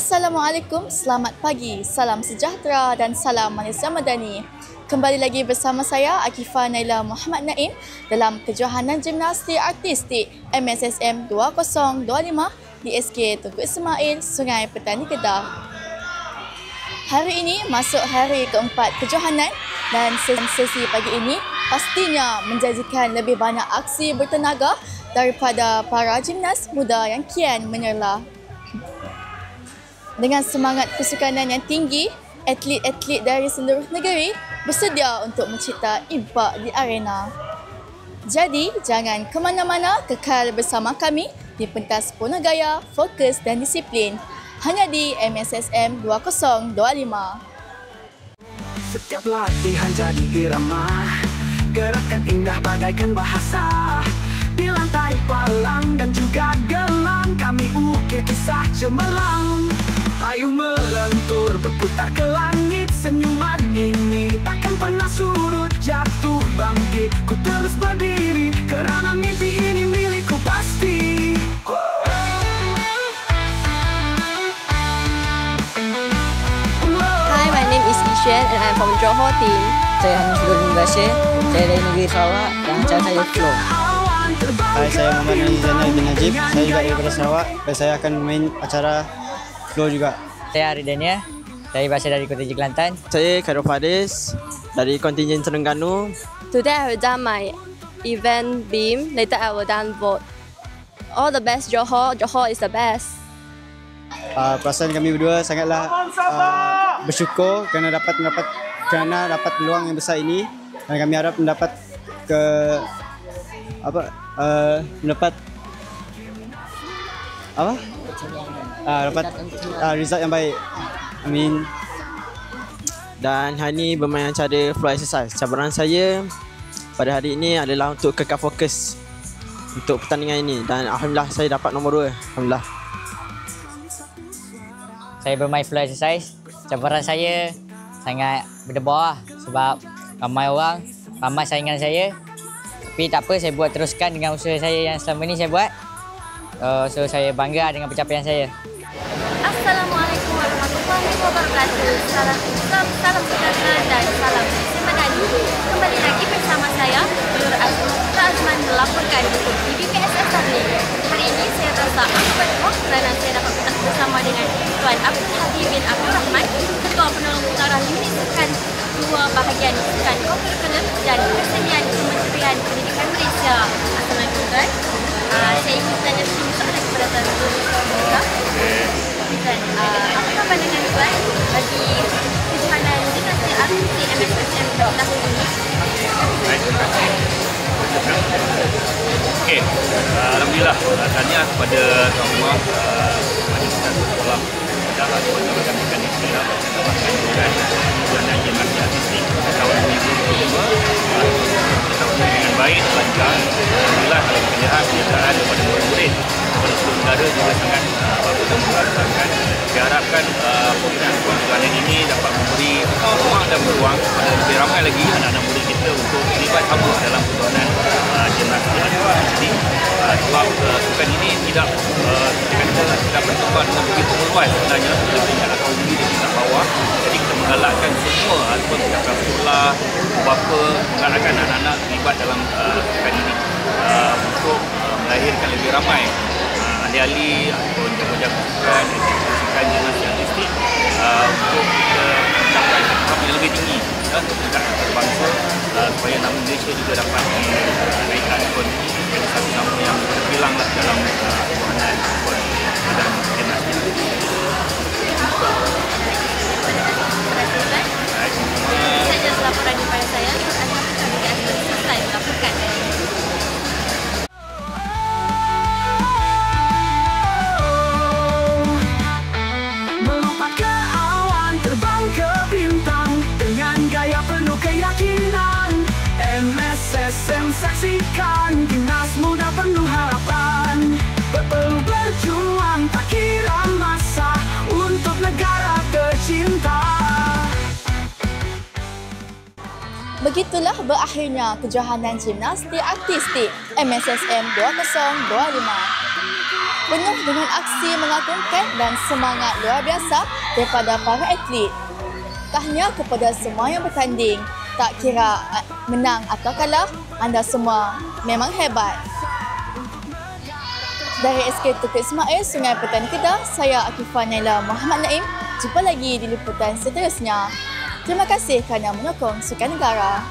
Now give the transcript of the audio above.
Assalamualaikum, selamat pagi, salam sejahtera dan salam Malaysia Madani. Kembali lagi bersama saya Akifah Naila Muhammad Naim dalam kejohanan gimnastik artistik MSSM 2025 di SK Tunku Ismail, Sungai Petani, Kedah. Hari ini masuk hari keempat kejohanan dan sesi pagi ini pastinya menjanjikan lebih banyak aksi bertenaga daripada para gimnas muda yang kian menyerlah. Dengan semangat kesukanan yang tinggi, atlet-atlet dari seluruh negeri bersedia untuk mencipta impak di arena. Jadi, jangan ke mana-mana, kekal bersama kami di pentas Purna Gaya, Fokus dan Disiplin. Hanya di MSSM 2025. Setiap latihan jadi irama, gerakan indah bagaikan bahasa. Di lantai palang dan juga gelang, kami ukir kisah cemerlang. Ayu melentur berputar ke langit, senyuman ini takkan pernah surut, jatuh bangkit. Ku terus berdiri kerana mimpi ini milikku pasti. Hi, my name is Ishan and I'm from Johor team. Saya Hanif Nurul Bashir, saya dari negeri Sarawak dan cara saya flow. Hai, saya Muhammad Nazri Zainal bin Najib, saya juga daripada Sarawak dan saya akan main acara flow juga. Saya Aridania, saya berasal dari Kota Kelantan. Saya Khairul Faris dari kontingen Terengganu. Today I will done my event beam, later I will done vote. All the best Johor, Johor is the best. Perasaan kami berdua sangatlah bersyukur kerana dapat peluang yang besar ini dan kami harap mendapat result yang baik. Amin. Dan hari ini bermain acara flow exercise. Cabaran saya pada hari ini adalah untuk kekal fokus untuk pertandingan ini dan alhamdulillah saya dapat nombor 2. Alhamdulillah. Saya bermain flow exercise. Cabaran saya sangat berdebar sebab ramai orang, ramai saingan saya. Tapi tak apa, saya buat teruskan dengan usaha saya yang selama ini saya buat. So saya bangga dengan pencapaian saya. Assalamualaikum warahmatullahi wabarakatuh. Salam sejahtera dan salam Malaysia Madani. Kembali lagi bersama saya Nur Azman melaporkan untuk BPSS Sabli. Hari ini saya rasa amat berkah kerana saya dapat bertemu bersama dengan Tuan Abdul Habib bin Abdul Rahman, Ketua Penolong Utara Unit Sukan 2 bahagian Sukan Curriculum dan Kesenian Kementerian Pendidikan Malaysia. Assalamualaikum Tuan. Saya ingin bertanya sedikit soalan kepada Tuan Abdul Rahman. Tuan, apa pandangan Tuan bagi kejohanan gimnastik artistik MSSM tahun ini? Baik, terima kasih. Okey, alhamdulillah, tanya kepada tuan rumah pada kita sekolah dan kepada mekanisme dan kejohanan gimnastik artistik tahun 2025 tahun dengan baik, lancar. Alhamdulillah, kalau kita lihat penyertaan kepada murid kepada seluruh negara juga sangat bagus dan mengharapkan. Diharapkan kejohanan ini dapat memberi ruang dan peluang kepada lebih ramai lagi anak-anak murid kita untuk terlibat sama dalam kejohanan gimnastik artistik. Sebab sukan ini tidak berkembang dengan begitu meluas sebenarnya bila tingkat akar umbi di tingkat bawah. Jadi kita menggalakkan semua ataupun pihak sekolah, bapa menggalakkan anak-anak terlibat dalam sukan ini untuk melahirkan lebih ramai ahli-ahli ataupun jago-jago sukan gimnastik artistik untuk kita mencapai tahap yang lebih tinggi untuk tingkat bangsa supaya nama Malaysia juga dapat dinaikkan ataupun menjadi satu nama yang terbilanglah dalam kejohanan dan gimnastik. Saja laporan daripada saya. Kami akan selesai melaporkan. Melompat ke awan, terbang ke bintang dengan gaya penuh keyakinan. MSSM saksikan gimnastik Begitulah berakhirnya kejohanan gimnastik artistik MSSM 2025. Penuh dengan aksi mengagumkan dan semangat luar biasa daripada para atlet. Tahniah kepada semua yang bertanding. Tak kira menang atau kalah, anda semua memang hebat. Dari SK Tukul Ismail, Sungai Petani Kedah, saya Akifah Naila Muhammad Naim. Jumpa lagi di liputan seterusnya. Terima kasih kerana menyokong Sukan Negara.